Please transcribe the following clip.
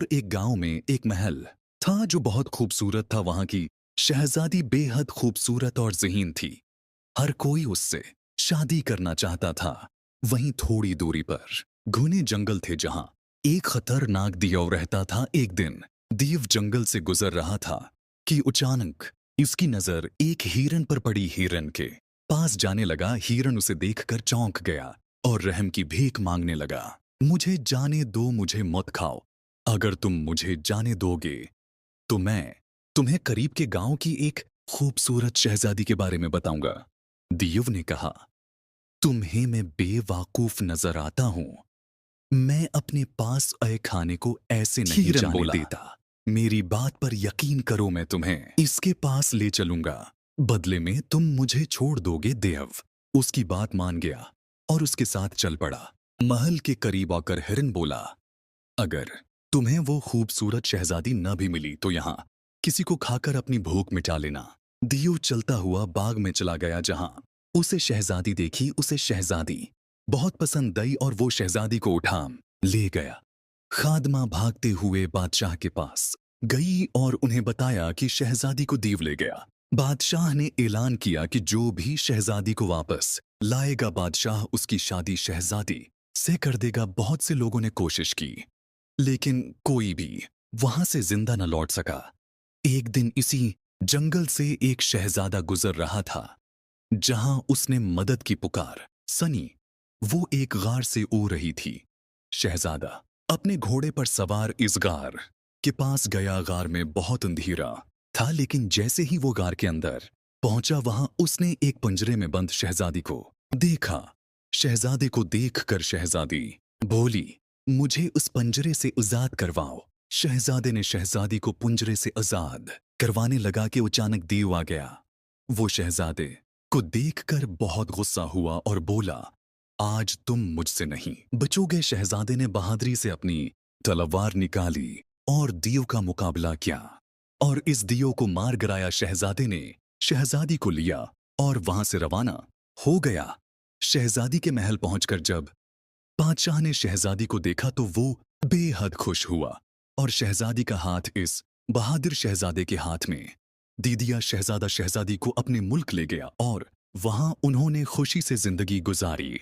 और एक गांव में एक महल था जो बहुत खूबसूरत था। वहां की शहजादी बेहद खूबसूरत और ज़हीन थी। हर कोई उससे शादी करना चाहता था। वहीं थोड़ी दूरी पर घने जंगल थे जहां एक खतरनाक दियव रहता था। एक दिन दीव जंगल से गुजर रहा था कि अचानक इसकी नजर एक हिरन पर पड़ी। हिरन के पास जाने लगा। हिरन उसे देखकर चौंक गया और रहम की भीख मांगने लगा। मुझे जाने दो, मुझे मत खाओ। अगर तुम मुझे जाने दोगे तो मैं तुम्हें करीब के गांव की एक खूबसूरत शहजादी के बारे में बताऊंगा। दियुव ने कहा, तुम्हें मैं बेवकूफ नजर आता हूं। मैं अपने पास आए खाने को ऐसे नहीं हिरन जाने बोला, देता। मेरी बात पर यकीन करो, मैं तुम्हें इसके पास ले चलूंगा। बदले में तुम मुझे छोड़ दोगे। देव उसकी बात मान गया और उसके साथ चल पड़ा। महल के करीब आकर हिरन बोला, अगर तुम्हें वो खूबसूरत शहजादी न भी मिली तो यहाँ किसी को खाकर अपनी भूख मिटा लेना। दियो चलता हुआ बाग में चला गया जहां उसे शहजादी देखी। उसे शहजादी बहुत पसंद आई और वो शहजादी को उठा ले गया। खादमा भागते हुए बादशाह के पास गई और उन्हें बताया कि शहजादी को दीव ले गया। बादशाह ने ऐलान किया कि जो भी शहजादी को वापस लाएगा, बादशाह उसकी शादी शहजादी से कर देगा। बहुत से लोगों ने कोशिश की लेकिन कोई भी वहां से जिंदा न लौट सका। एक दिन इसी जंगल से एक शहजादा गुजर रहा था जहां उसने मदद की पुकार सनी। वो एक गार से ओ रही थी। शहजादा अपने घोड़े पर सवार इस गार के पास गया। गार में बहुत अंधेरा था लेकिन जैसे ही वो गार के अंदर पहुंचा वहां उसने एक पिंजरे में बंद शहजादी को देखा। शहजादे को देखकर शहजादी बोली, मुझे उस पिंजरे से आजाद करवाओ। शहजादे ने शहजादी को पिंजरे से आजाद करवाने लगा कि अचानक दीव आ गया। वो शहजादे को देखकर बहुत गुस्सा हुआ और बोला, आज तुम मुझसे नहीं बचोगे। शहजादे ने बहादुरी से अपनी तलवार निकाली और दीव का मुकाबला किया और इस दीव को मार गिराया। शहजादे ने शहजादी को लिया और वहां से रवाना हो गया। शहजादी के महल पहुंचकर जब बादशाह ने शहजादी को देखा तो वो बेहद खुश हुआ और शहजादी का हाथ इस बहादुर शहजादे के हाथ में दे दिया। शहजादा शहजादी को अपने मुल्क ले गया और वहां उन्होंने खुशी से जिंदगी गुजारी।